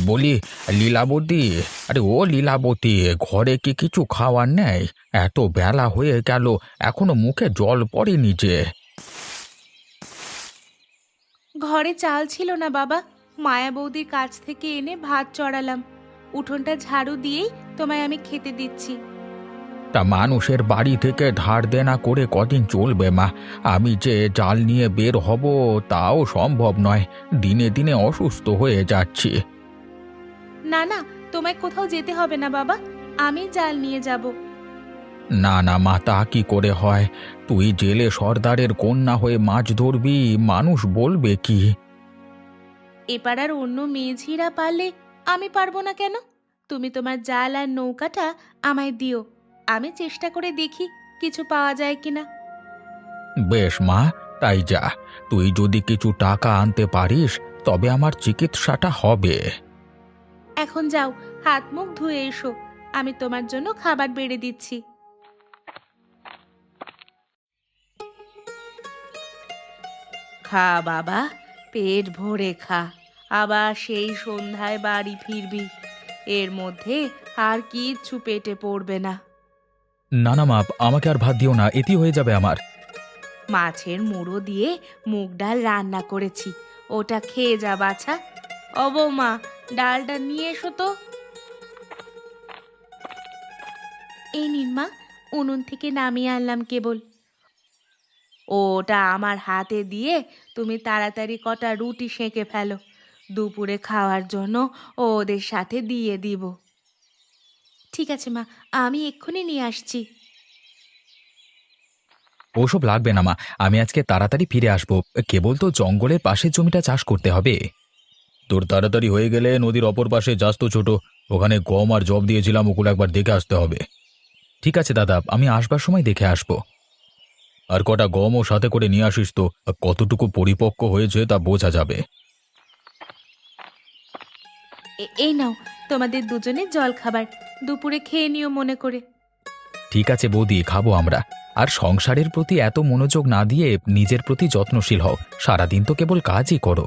বলি লীলাবতী, আরে ও লীলাবতী, ঘরে কি কিছু খাওয়ার নেই? এত বেলা হয়ে গেল, এখনো মুখে জল পড়েনি যে। ঘরে চাল ছিল না বাবা, মায়া বৌদির কাছ থেকে এনে ভাত চড়ালাম। উঠোনটা ঝাড়ু দিয়েই তোমায় আমি খেতে দিচ্ছি। তা মানুষের বাড়ি থেকে ধার দেনা করে কদিন চলবে মা? আমি যে জাল নিয়ে বের হব তাও সম্ভব নয়, দিনে দিনে অসুস্থ হয়ে যাচ্ছি। না না, তোমায় কোথাও যেতে হবে না বাবা, আমি জাল নিয়ে যাব। না না মা, তা কি করে হয়? তুই জেলে সর্দারের কন্যা হয়ে মাছ ধরবি, মানুষ বলবে কি? এপাড়ার অন্য মেয়েঝিরা পারলে আমি পারবো না কেন? তুমি তোমার জাল আর নৌকাটা আমায় দিও, আমি চেষ্টা করে দেখি কিছু পাওয়া যায় কিনা। বেশ মা, তাই যা। তুই যদি কিছু টাকা আনতে পারিস তবে আমার চিকিৎসাটা হবে। এখন যাও, হাত মুখ ধুয়ে এসো, আমি তোমার জন্য খাবার বেড়ে দিচ্ছি। খা বাবা, পেট ভরে খা, আবার সেই সন্ধ্যায় বাড়ি ফিরবি। এর মধ্যে আর কিচ্ছু পেটে পড়বে না। না না মা, আমাকে আর ভাত দিও না, এটি হয়ে যাবে আমার। মাছের মুড়ো দিয়ে মুগ ডাল রান্না করেছি, ওটা খেয়ে যা বাছা। ও বৌমা, ডালটা নিয়ে এসো তো। এই নিন মা, উনুন থেকে নামিয়ে আনলাম কেবল। ওটা আমার হাতে দিয়ে তুমি তাড়াতাড়ি কটা রুটি সেঁকে ফেলো, দুপুরে খাওয়ার জন্য ওদের সাথে দিয়ে দিব। ঠিক আছে মা, আমি এক্ষুনি নিয়ে আসছি। ওসব লাগবে না মা, আমি আজকে তাড়াতাড়ি ফিরে আসবো। কেবল তো জঙ্গলের পাশের জমিটা চাষ করতে হবে। তোর তাড়াতাড়ি হয়ে গেলে নদীর অপর পাশে যাস তো ছোট, ওখানে গম আর জব দিয়েছিলাম, ওগুলো একবার দেখে আসতে হবে। ঠিক আছে দাদা, আমি আসবার সময় দেখে আসবো। আর কটা গমও সাথে করে নিয়ে আসিস তো, কতটুকু পরিপক্ক হয়েছে তা বোঝা যাবে। এই নাও তোমাদের দুজনের জল খাবার, দুপুরে খেয়ে নিও মনে করে। ঠিক আছে বৌদি, খাবো আমরা। আর সংসারের প্রতি এত মনোযোগ না দিয়ে নিজের প্রতি যত্নশীল হও, সারাদিন তো কেবল কাজই করো।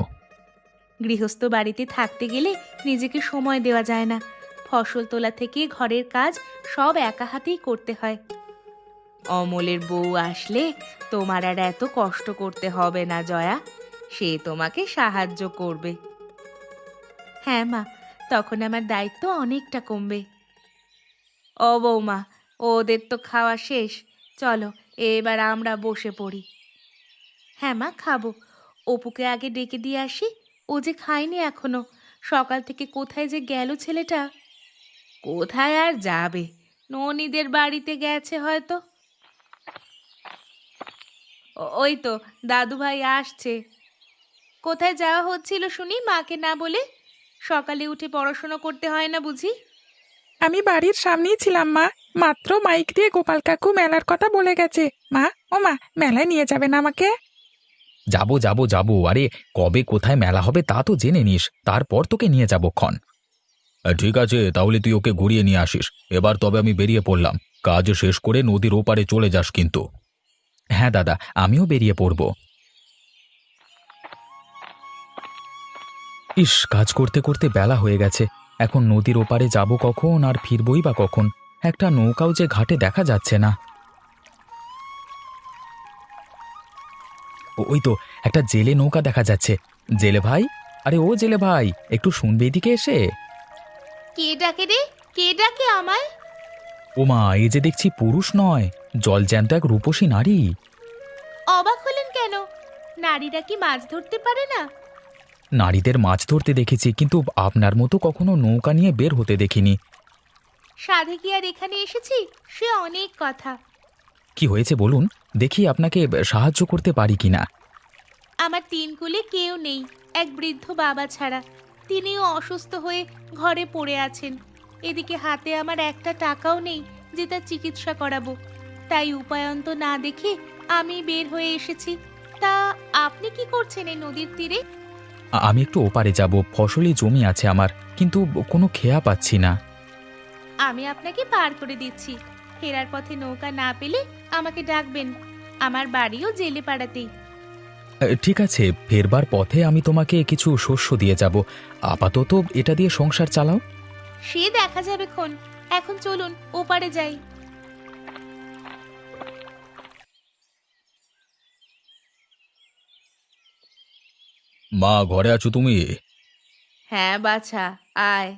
গৃহস্থ বাড়িতে থাকতে গেলে নিজেকে সময় দেওয়া যায় না, ফসল তোলা থেকে ঘরের কাজ সব একা হাতেই করতে হয়। অমলের বউ আসলে তোমার আর এত কষ্ট করতে হবে না জয়া, সে তোমাকে সাহায্য করবে। হ্যাঁ মা, তখন আমার দায়িত্ব অনেকটা কমবে। ও বৌমা, ওদের তো খাওয়া শেষ, চলো এবার আমরা বসে পড়ি। হ্যাঁ মা, খাবো। অপুকে আগে ডেকে দিয়ে আসি, ও যে খায়নি এখনো, সকাল থেকে কোথায় যে গেল ছেলেটা। কোথায় আর যাবে, ননীদের বাড়িতে গেছে হয়তো। ওই তো দাদু ভাই আসছে। কোথায় যাওয়া হচ্ছিল শুনি মাকে না বলে? সকালে উঠে পড়াশোনা করতে হয় না বুঝি? আমি বাড়ির সামনেই ছিলাম মা, মাত্র মাইক দিয়ে গোপাল কাকু মেলার কথা বলে গেছে। মা, ও মা, মেলায় নিয়ে যাবেন আমাকে? যাবো যাবো যাবো, আরে কবে কোথায় মেলা হবে তা তো জেনে নিস, তারপর তোকে নিয়ে যাবো ক্ষণ। ঠিক আছে, তাহলে তুই ওকে ঘুরিয়ে নিয়ে আসিস। এবার তবে আমি বেরিয়ে পড়লাম, কাজ শেষ করে নদীর ওপারে চলে যাস কিন্তু। হ্যাঁ দাদা, আমিও বেরিয়ে পড়ব। ইস, কাজ করতে করতে বেলা হয়ে গেছে, এখন নদীর ওপারে যাব কখন আর ফিরবই বা কখন? একটা নৌকাও যে ঘাটে দেখা যাচ্ছে না। ওই তো একটা জেলে নৌকা দেখা যাচ্ছে। জেলে ভাই, আরে ও জেলে ভাই, একটু শুনবে এদিকে এসে। কে ডাকে রে, কে ডাকে আমায়? ওমা, এই যে দেখছি পুরুষ নয়, জলজ্যান্ত এক রূপসী নারী। অবাক হলেন কেন? নারীরা কি মাছ ধরতে পারে না? নারীদের মাছ ধরতে দেখেছি, কিন্তু আপনার মতো কখনো নৌকা নিয়ে বের হতে দেখিনি। সাধে কি আর এখানে এসেছি, সে অনেক কথা। কি হয়েছে বলুন, দেখি আপনাকে সাহায্য করতে পারি কিনা। আমার তিন কুলে কেউ নেই, এক বৃদ্ধ বাবা ছাড়া। তিনিও অসুস্থ হয়ে ঘরে পড়ে আছেন। এদিকে হাতে আমার একটা টাকাও নেই যে তার চিকিৎসা করাবো। তাই উপায়ন্ত না দেখে আমি বের হয়ে এসেছি। তা আপনি কি করছেন এই নদীর তীরে? আমি একটু ওপারে যাব, ফসলি জমি আছে আমার, কিন্তু কোনো খেয়া পাচ্ছি না। আমি আপনাকে পার করে দিচ্ছি। ফেরার পথে নৌকা না পেলে আমাকে ডাকবেন, আমার বাড়িও জেলে পাড়াতেই। ঠিক আছে, ফেরবার পথে আমি তোমাকে কিছু শস্য দিয়ে যাব। আপাতত এটা দিয়ে সংসার চালাও। সে দেখা যাবে খন। এখন চলুন ওপারে যাই। মা, ঘরে আছো তুমি? হ্যাঁ বাছা, আয়।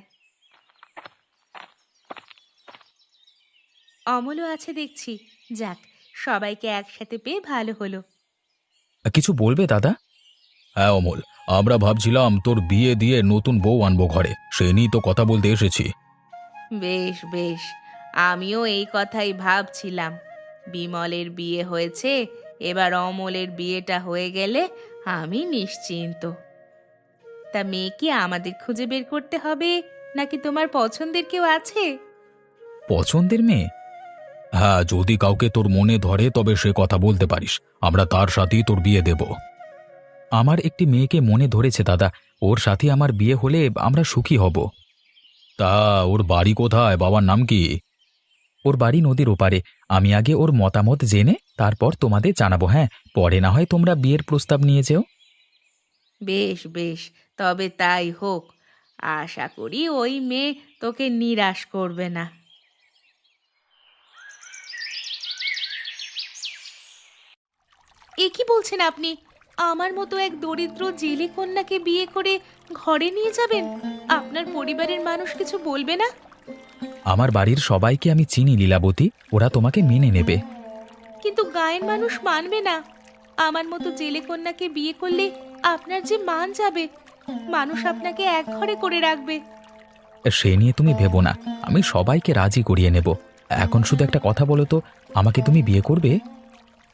অমলও আছে দেখছি। যাক, সবাইকে একসাথে পেয়ে ভালো হলো। কিছু বলবে দাদা? হ্যাঁ অমল, আমরা ভাবছিলাম তোর বিয়ে দিয়ে নতুন বউ আনবো ঘরে, সে নিয়েই তো কথা বলতে এসেছি। বেশ বেশ, আমিও এই কথাই ভাবছিলাম। বিমলের বিয়ে হয়েছে, এবার অমলের বিয়েটা হয়ে গেলে আমি নিশ্চিন্ত। তা মেয়ে কি আমাদের খুঁজে বের করতে হবে, নাকি তোমার পছন্দের কেউ আছে? পছন্দের মেয়ে? হ্যাঁ, যদি কাউকে তোর মনে ধরে তবে সে কথা বলতে পারিস, আমরা তার সাথেই তোর বিয়ে দেব। আমার একটি মেয়েকে মনে ধরেছে দাদা, ওর সাথে আমার বিয়ে হলে আমরা সুখী হব। তা ওর বাড়ি কোথায়, বাবার নাম কি? ওর বাড়ি নদীর ওপারে। আমি আগে ওর মতামত জেনে তারপর তোমাদের জানাবো। হ্যাঁ, পরে না হয় তোমরা বিয়ের প্রস্তাব নিয়ে যেও। বেশ বেশ, তবে তাই হোক। আশা করি ওই মেয়ে তোকে নিরাশ করবে না। এ কি বলছেন আপনি? আমার মতো এক দরিদ্র জেলে কন্যাকে বিয়ে করে ঘরে নিয়ে যাবেন? আপনার পরিবারের মানুষ কিছু বলবে না? আমার বাড়ির সবাইকে আমি চিনি লীলাবতী, ওরা তোমাকে মেনে নেবে। কিন্তু গায়ের মানুষ মানবে না। আমার মতো জেলে কন্যাকে বিয়ে করলে আপনার যে মান যাবে। মানুষ আপনাকে এক ঘরে করে রাখবে। সে নিয়ে তুমি ভেবো না, আমি সবাইকে রাজি করিয়ে নেব। এখন শুধু একটা কথা বলো তো, আমাকে তুমি বিয়ে করবে?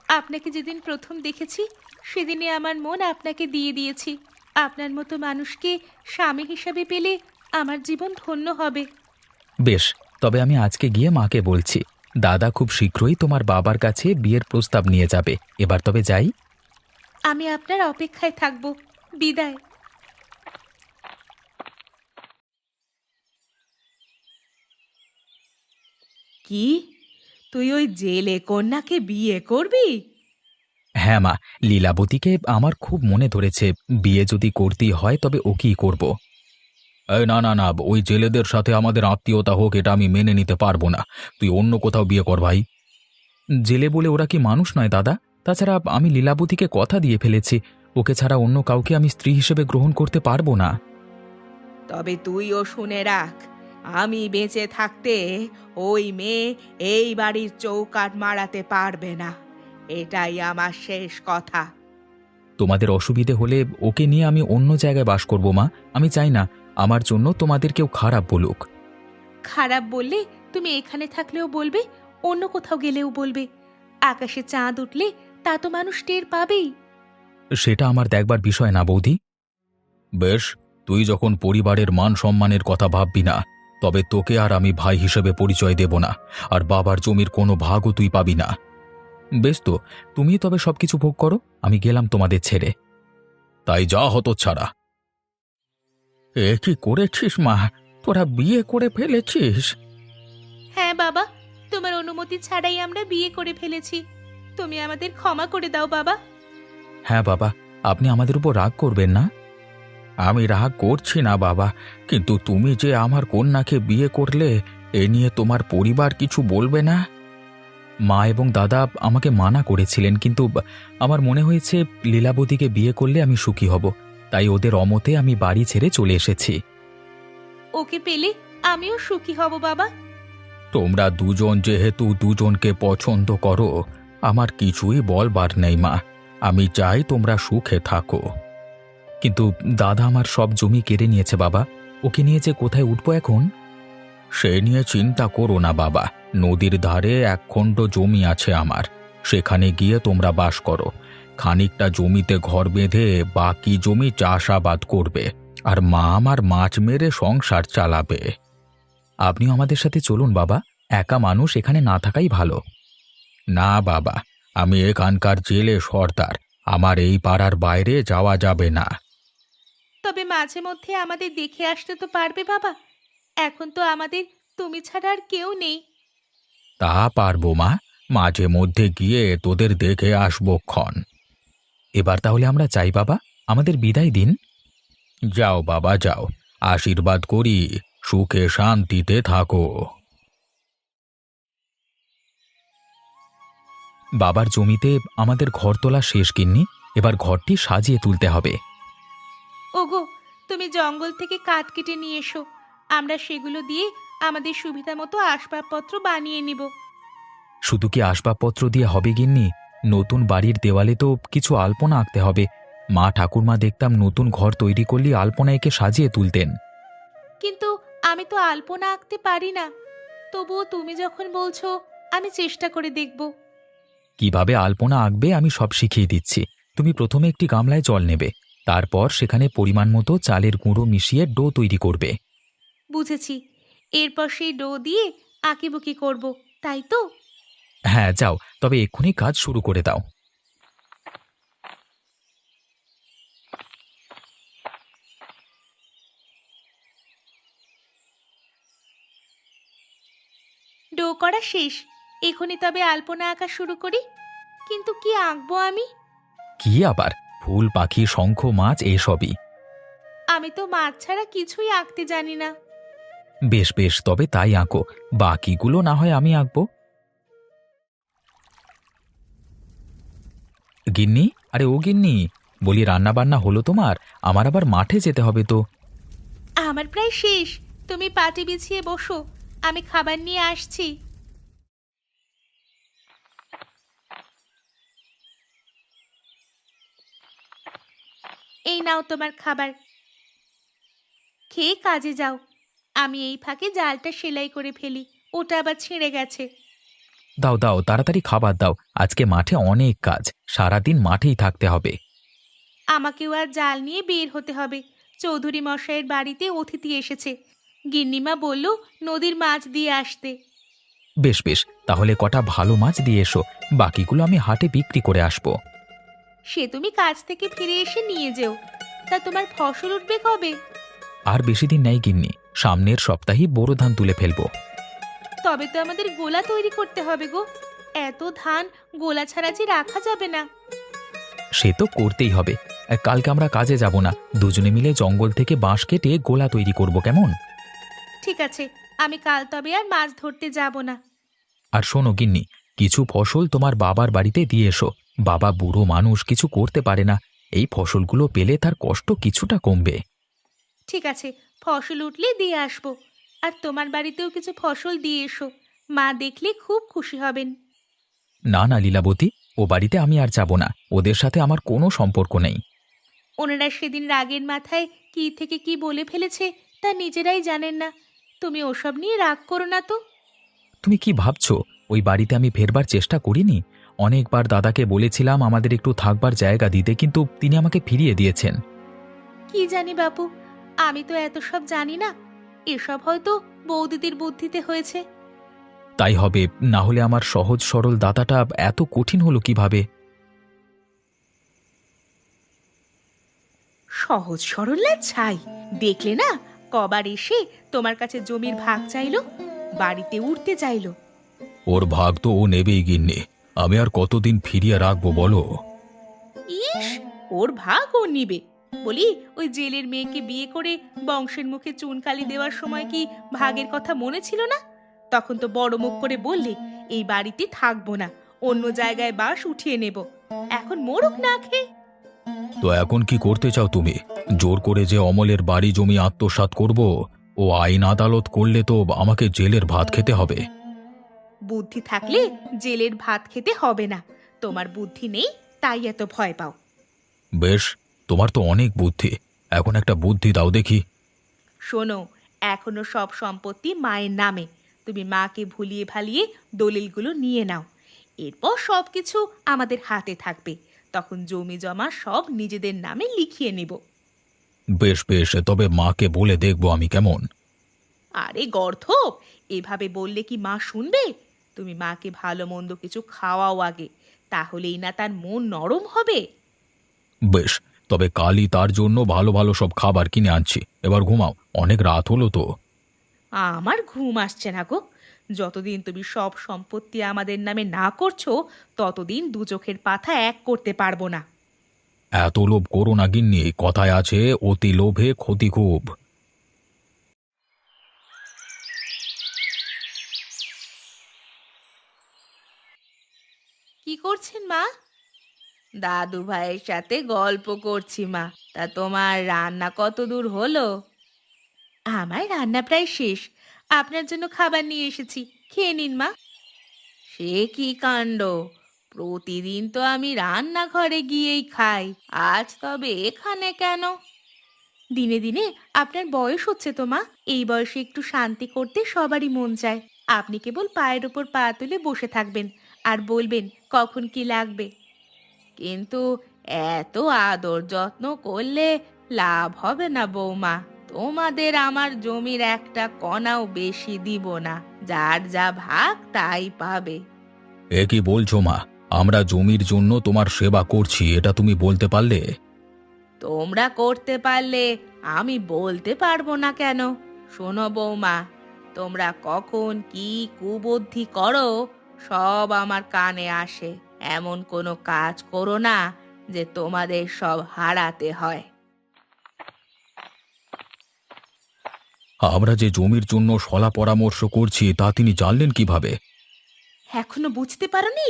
আপনাকে যেদিন প্রথম দেখেছি সেদিনে আমার মন আপনাকে দিয়ে দিয়েছি। আপনার মতো মানুষকে স্বামী হিসাবে পেলে আমার জীবন ধন্য হবে। বেশ, তবে আমি আজকে গিয়ে মাকে বলছি। দাদা খুব শীঘ্রই তোমার বাবার কাছে বিয়ের প্রস্তাব নিয়ে যাবে। এবার তবে যাই। আমি আপনার অপেক্ষায় থাকব। বিদায়। কি, তুই ওই জেলে কন্যাকে বিয়ে করবি? হ্যাঁ মা, লীলাবতীকে আমার খুব মনে ধরেছে। বিয়ে যদি করতেই হয় তবে ওকেই করব। এই না না না, ওই জেলেদের সাথে আমাদের আত্মীয়তা হোক এটা আমি মেনে নিতে পারবো না। তুই অন্য কোথাও বিয়ে কর ভাই। জেলে বলে ওরা কি মানুষ নয় দাদা? তাছাড়া আমি লীলাবতীকে কথা দিয়ে ফেলেছি, ওকে ছাড়া অন্য কাউকে আমি স্ত্রী হিসেবে গ্রহণ করতে পারবো না। তবে তুইও শুনে রাখ, আমি বেঁচে থাকতে ওই মেয়ে এই বাড়ির চৌকাঠ মারাতে পারবে না। এটাই আমার শেষ কথা। তোমাদের অসুবিধে হলে ওকে নিয়ে আমি অন্য জায়গায় বাস করব মা। আমি চাই না আমার জন্য তোমাদের কেউ খারাপ বলুক। খারাপ বললে তুমি এখানে থাকলেও বলবে, অন্য কোথাও গেলেও বলবে। আকাশে চাঁদ উঠলে তা তো মানুষ টের পাবেই। সেটা আমার দেখবার বিষয় না বৌদি। বেশ, তুই যখন পরিবারের মান সম্মানের কথা ভাববি না, তবে তোকে আর আমি ভাই হিসেবে পরিচয় দেব না, আর বাবার জমির কোনো ভাগও তুই পাবি না। বেশ তো, তুমি তবে সবকিছু ভোগ করো, আমি গেলাম তোমাদের ছেড়ে। তাই যা হতচ্ছাড়া। এ কি করেছিস মা, তোরা বিয়ে করে ফেলেছিস? হ্যাঁ বাবা, তোমার অনুমতি ছাড়াই আমরা বিয়ে করে ফেলেছি। তুমি আমাদের ক্ষমা করে দাও বাবা। হ্যাঁ বাবা, আপনি আমাদের উপর রাগ করবেন না। আমি রাগ করছি না বাবা, কিন্তু তুমি যে আমার কন্যাকে বিয়ে করলে এ নিয়ে তোমার পরিবার কিছু বলবে না? মা এবং দাদা আমাকে মানা করেছিলেন, কিন্তু আমার মনে হয়েছে লীলাবতীকে বিয়ে করলে আমি সুখী হব, তাই ওদের অমতে আমি বাড়ি ছেড়ে চলে এসেছি। ওকে পেলে আমিও সুখী হব বাবা। তোমরা দুজন যেহেতু দুজনকে পছন্দ করো, আমার কিছুই বলবার নেই মা। আমি চাই তোমরা সুখে থাকো। কিন্তু দাদা আমার সব জমি কেড়ে নিয়েছে বাবা, ওকে নিয়ে যে কোথায় উঠবো এখন? সে নিয়ে চিন্তা করো না বাবা, নদীর ধারে এক খণ্ড জমি আছে আমার, সেখানে গিয়ে তোমরা বাস করো। খানিকটা জমিতে ঘর বেঁধে বাকি জমি চাষাবাদ করবে, আর মা আমার মাছ মেরে সংসার চালাবে। আপনিও আমাদের সাথে চলুন বাবা, একা মানুষ এখানে না থাকাই ভালো। না বাবা, আমি এখানকার জেলে সর্দার, আমার এই পাড়ার বাইরে যাওয়া যাবে না। তবে মাঝে মধ্যে আমাদের দেখে আসতে তো পারবে বাবা? এখন তো আমাদের তুমি ছাড়া আর কেউ নেই। তা পারবো মা, মাঝে মধ্যে গিয়ে তোদের দেখে আসবো ক্ষণ। এবার তাহলে আমরা চাই বাবা, আমাদের বিদায় দিন। যাও বাবা যাও, আশীর্বাদ করি সুখে শান্তিতে থাকো। বাবার জমিতে আমাদের ঘর তোলা শেষ গিন্নি, এবার ঘরটি সাজিয়ে তুলতে হবে। ওগো, তুমি জঙ্গল থেকে কাঠ কেটে নিয়ে এসো, আমরা সেগুলো দিয়ে আমাদের সুবিধা মতো আসবাবপত্র বানিয়ে নিব। শুধু কি আসবাবপত্র দিয়ে হবে গিন্নি? নতুন বাড়ির দেওয়ালে তো কিছু আলপনা আঁকতে হবে। মা ঠাকুরমা দেখতাম নতুন ঘর তৈরি করলে আলপনা এঁকে সাজিয়ে তুলতেন। কিন্তু আমি তো আলপনা আঁকতে পারি না। তবুও তুমি যখন বলছো, আমি চেষ্টা করে দেখব। কিভাবে আলপনা আঁকবে আমি সব শিখিয়ে দিচ্ছি। তুমি প্রথমে একটি গামলায় জল নেবে, তারপর সেখানে পরিমাণ মতো চালের গুঁড়ো মিশিয়ে ডো তৈরি করবে। বুঝেছি। এরপর সেই ডো দিয়ে আঁকিবুকি করব, তাই তো? হ্যাঁ যাও, তবে এক্ষুনি কাজ শুরু করে দাও। ডো করা শেষ, এখনই তবে আলপনা আঁকা শুরু করি। কিন্তু কি আঁকবো আমি? কি আবার ফুল পাখি শঙ্খ মাছ এসবই। আমি তো মাছ ছাড়া কিছুই আঁকতে জানি না। বেশ বেশ, তবে তাই আঁকো, বাকিগুলো না হয় আমি আঁকবো। গিন্নি, আরে ও গিন্নি, বলি রান্না বান্না হলো তোমার? আমার আবার মাঠে যেতে হবে তো। আমার প্রায় শেষ, তুমি পাটি বিছিয়ে বসো, আমি খাবার নিয়ে আসছি। এই নাও তোমার খাবার, খেয়ে কাজে যাও। আমি এই ফাঁকে জালটা সেলাই করে ফেলি, ওটা আবার ছিঁড়ে গেছে। দাও দাও, তাড়াতাড়ি খাবার দাও, আজকে মাঠে অনেক কাজ, সারাদিন মাঠেই থাকতে হবে। আমাকেও আর জাল নিয়ে বের হতে হবে। চৌধুরী মশাইয়ের বাড়িতে অতিথি এসেছে, গিন্নিমা বলল নদীর মাছ দিয়ে আসতে। বেশ বেশ, তাহলে কটা ভালো মাছ দিয়ে এসো, বাকিগুলো আমি হাটে বিক্রি করে আসবো। সে তুমি কাজ থেকে ফিরে এসে নিয়ে যেও। তা তোমার ফসল উঠবে কবে? আর বেশি দিন নেই গিন্নি, সামনের সপ্তাহেই বোরো ধান তুলে ফেলবো। তবে তো আমাদের গোলা তৈরি করতে হবে গো, এত ধান গোলা ছাড়া যে রাখা যাবে না। সে তো করতেই হবে। কালকে আমরা কাজে যাব না, দুজনে মিলে জঙ্গল থেকে বাঁশ কেটে গোলা তৈরি করব, কেমন? ঠিক আছে, আমি কাল তবে আর মাছ ধরতে যাব না। আর শোনো গিন্নি, কিছু ফসল তোমার বাবার বাড়িতে দিয়ে এসো। বাবা বুড়ো মানুষ, কিছু করতে পারে না, এই ফসলগুলো পেলে তার কষ্ট কিছুটা কমবে। ঠিক আছে, ফসল উঠলে দিয়ে আসবো। আর তোমার বাড়িতেও কিছু ফসল দিয়ে এসো, মা দেখলে খুব খুশি হবেন। না না লীলাবতী, ও বাড়িতে আমি আর যাব না, ওদের সাথে আমার কোনো সম্পর্ক নেই। ওনারা সেদিন রাগের মাথায় কি থেকে কি বলে ফেলেছে তা নিজেরাই জানেন না। তুমি ওসব নিয়ে রাগ করো না তো। তুমি কি ভাবছো ওই বাড়িতে আমি ফেরবার চেষ্টা করিনি? অনেকবার দাদাকে বলেছিলাম আমাদের একটু থাকবার জায়গা দিতে, কিন্তু তিনি আমাকে ফিরিয়ে দিয়েছেন। কি জানি বাপু, আমি তো এত সব জানি না। এসব হয়তো বৌদিদির বুদ্ধিতে হয়েছে। তাই হবে, না হলে আমার সহজ সরল দাদাটা এত কঠিন হলো কিভাবে? সহজ সরল না ছাই, দেখলে না কবার এসে তোমার কাছে জমির ভাগ চাইলো, বাড়িতে উঠতে চাইলো। ওর ভাগ তো ও নেবেই গিন্নি, আমি আর কতদিন ফিরিয়ে রাখবো বলো? ইস, ওর ভাগ ও নিবে? বলি, ওই জেলের মেয়েকে বিয়ে করে বংশের মুখে চুনকালি দেওয়ার সময় কি ভাগের কথা মনে ছিল না? তখন তো বড় মুখ করে বললে এই বাড়িতে থাকবো না, অন্য জায়গায় বাস উঠিয়ে নেব। এখন মরুক না খেয়ে। তো এখন কি করতে চাও তুমি? জোর করে যে অমলের বাড়ি জমি আত্মসাৎ করব, ও আইন আদালত করলে তো আমাকে জেলের ভাত খেতে হবে। বুদ্ধি থাকলে জেলের ভাত খেতে হবে না, তোমার বুদ্ধি নেই তাই এত ভয় পাও। বেশ, তোমার তো অনেক বুদ্ধি, এখন একটা বুদ্ধি দাও দেখি। শোনো, এখনো সব সম্পত্তি মায়ের নামে, তুমি মাকে ভুলিয়ে ভালিয়ে দলিলগুলো নিয়ে নাও। এরপর সব কিছু আমাদের হাতে থাকবে, তখন জমি জমা সব নিজেদের নামে লিখিয়ে নেব। বেশ বেশ, তবে মাকে বলে দেখবো আমি, কেমন? আরে গর্ধপ, এভাবে বললে কি মা শুনবে? তুমি মাকে ভালো মন্দ কিছু খাওয়াও আগে, তাহলেই না তার মন নরম হবে। বেশ, তবে কালই তার জন্য ভালো ভালো সব খাবার কিনে আনছি। এবার ঘুমাও, অনেক রাত হলো তো। আমার ঘুম আসছে না গো। যতদিন তুমি সব সম্পত্তি আমাদের নামে না করছো, ততদিন দু চোখের পাতা এক করতে পারবো না। এত লোভ করো না গিন্নি, কথায় আছে অতি লোভে ক্ষতি খুব। কি করছেন মা? দাদু ভাইয়ের সাথে গল্প করছি মা। তা তোমার রান্না কত দূর হলো? আমার রান্না প্রায় শেষ। আপনার জন্য খাবার নিয়ে এসেছি, খেয়ে নিন মা। সে কি কাণ্ড! প্রতিদিন তো আমি রান্নাঘরে গিয়েই খাই, আজ তবে এখানে কেন? দিনে দিনে আপনার বয়স হচ্ছে তো মা। এই বয়সে একটু শান্তি করতে সবারই মন চায়। আপনি কেবল পায়ের ওপর পা তুলে বসে থাকবেন আর বলবেন কখন কি লাগবে। কিন্তু এত আদর যত্ন করলে লাভ হবে না বৌমা। তোমাদের আমার জমির একটা কণাও বেশি দিব না, যার যা ভাগ তাই পাবে। এ কি বলছো মা? আমরা জমির জন্য তোমার সেবা করছি, এটা তুমি বলতে পারলে? তোমরা করতে পারলে আমি বলতে পারবো না কেন? শোনো বৌমা, তোমরা কখন কি কুবুদ্ধি করো সব আমার কানে আসে। এমন কোনো কাজ করো না যে তোমাদের সব হারাতে হয়। আমরা যে জমির জন্য সলা পরামর্শ করছি তা তিনি জানলেন কিভাবে? এখনো বুঝতে পারোনি?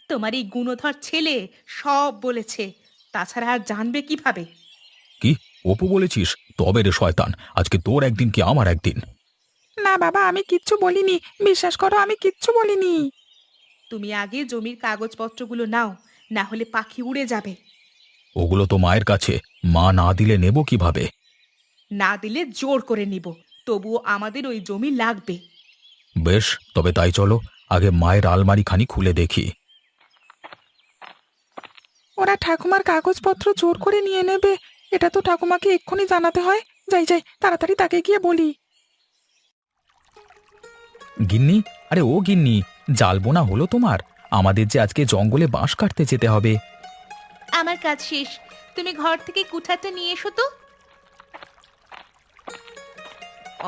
তোমার এই গুণধর ছেলে সব বলেছে, তাছাড়া আর জানবে কিভাবে? কি অপু বলেছিস? তবে রে শয়তান, আজকে তোর একদিন কি আমার একদিন। না বাবা, আমি কিচ্ছু বলিনি, বিশ্বাস করো আমি কিচ্ছু বলিনি। তুমি আগে জমির কাগজপত্রগুলো নাও, না হলে পাখি উড়ে যাবে। ওগুলো তো মায়ের কাছে, মা না দিলে নেব কিভাবে? না দিলে জোর করে নিব, তবুও আমাদের ওই জমি লাগবে। বেশ, তবে তাই চলো, আগে মায়ের আলমারিখানি খুলে দেখি। ওরা ঠাকুমার কাগজপত্র জোর করে নিয়ে নেবে, এটা তো ঠাকুমাকে এক্ষুনি জানাতে হয়। যাই যাই, তাড়াতাড়ি তাকে গিয়ে বলি। গিন্নি, আরে ও গিন্নি, জ্বালবোনা হলো তোমার? আমাদের যে আজকে জঙ্গলে বাঁশ কাটতে যেতে হবে। আমার কাজ শেষ, তুমি ঘর থেকে কুঠারটা নিয়ে এসো তো।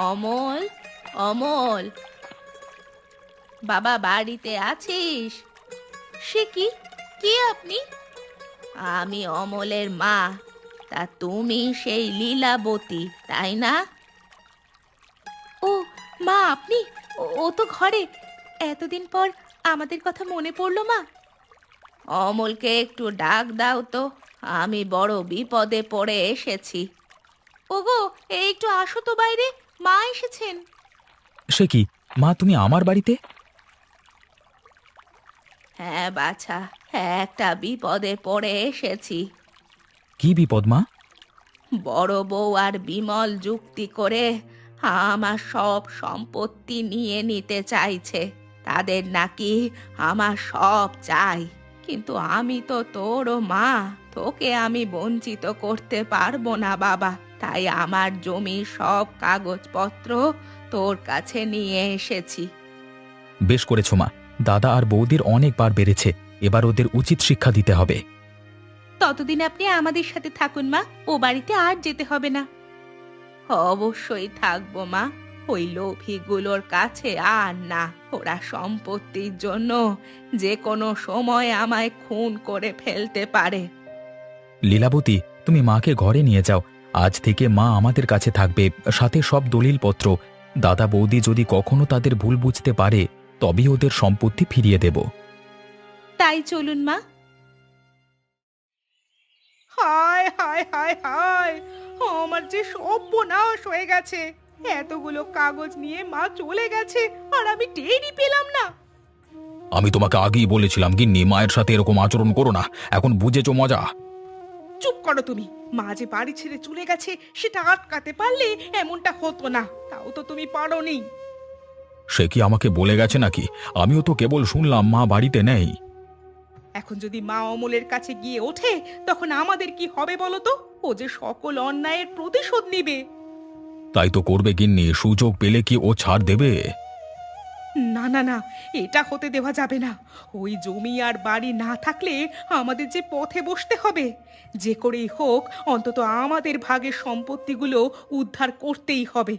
অমল, অমল, বাবা বাড়িতে আছিস? সে কি, কে আপনি? আমি অমলের মা। তা তুমি সেই লীলাবতী, তাই না? ও মা, আপনি? ও তো ঘরে। এতদিন পর আমাদের কথা মনে পড়লো মা। অমলকে একটু ডাক দাও তো, আমি বড় বিপদে পড়ে এসেছি। ওগো, এই একটু আসো তো বাইরে, মা এসেছেন। সে কি মা, তুমি আমার বাড়িতে? হ্যাঁ বাছা, একটা বিপদে পড়ে এসেছি। কি বিপদ মা? বড় বউ আর বিমল যুক্তি করে আমার সব সম্পত্তি নিয়ে নিতে চাইছে। তাদের নাকি আমার সব চাই, কিন্তু আমি তো তোরও মা, তোকে আমি বঞ্চিত করতে পারবো না বাবা। তাই আমার জমির সব কাগজপত্র তোর কাছে নিয়ে এসেছি। বেশ করেছো মা, দাদা আর বৌদির অনেকবার বেড়েছে, এবার ওদের উচিত শিক্ষা দিতে হবে। ততদিন আপনি আমাদের সাথে থাকুন মা, ও বাড়িতে আর যেতে হবে না। অবশ্যই থাকবো মা, ওই লোভীগুলোর কাছে আর না। ওরা সম্পত্তির জন্য যে কোনো সময় আমায় খুন করে ফেলতে পারে। লীলাবতী, তুমি মাকে ঘরে নিয়ে যাও। আজ থেকে মা আমাদের কাছে থাকবে, সাথে সব দলিলপত্র। দাদা বৌদি যদি কখনো তাদের ভুল বুঝতে পারে, তবেই ওদের সম্পত্তি ফিরিয়ে দেব। তাই চলুন মা। হায় হায় হায় হায়, আমার যে সর্বনাশ হয়ে গেছে। এতগুলো কাগজ নিয়ে মা চলে গেছে আর আমি টেরই পেলাম না। আমি তোমাকে আগেই বলেছিলাম গিন্নি, মায়ের সাথে এরকম আচরণ করো না। এখন বুঝেছো মজা? চুপ করো তুমি। মা যে বাড়ি ছেড়ে চলে গেছে সেটা আটকাতে পারলে এমনটা হতো না, তাও তো তুমি পারোনি। সে কি আমাকে বলে গেছে নাকি? আমিও তো কেবল শুনলাম মা বাড়িতে নেই। এখন যদি মা অমলের কাছে গিয়ে ওঠে তখন আমাদের কি হবে বলো তো? ও যে সকল অন্যায়ের প্রতিশোধ নিবে। তাই তো করবে গিন্নি, সুযোগ পেলে কি ও ছাড় দেবে? না না না, এটা হতে দেওয়া যাবে না। ওই জমি আর বাড়ি না থাকলে আমাদের যে পথে বসতে হবে। যে করেই হোক অন্তত আমাদের ভাগের সম্পত্তিগুলো উদ্ধার করতেই হবে।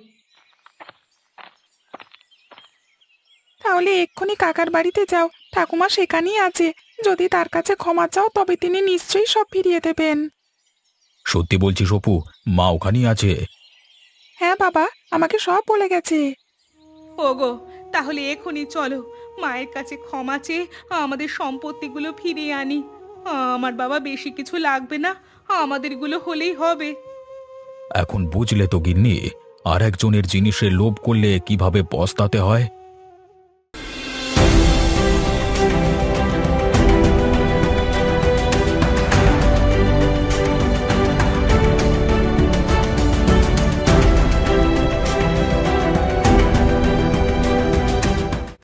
তাহলে এক্ষুনি কাকার বাড়িতে যাও, ঠাকুমা সেখানেই আছে। যদি তার কাছে ক্ষমা চাও তবে তিনি নিশ্চয়ই সব ফিরিয়ে দেবেন। সত্যি বলছিস অপু, মা ওখানেই আছে? হ্যাঁ বাবা, আমাকে সব বলে গেছে। ওগো, তাহলে এখনই চলো, মায়ের কাছে ক্ষমা চেয়ে আমাদের সম্পত্তিগুলো ফিরিয়ে আনি। আমার বাবা বেশি কিছু লাগবে না, আমাদেরগুলো হলেই হবে। এখন বুঝলে তো গিন্নি, আর একজনের জিনিসের লোভ করলে কিভাবে পস্তাতে হয়।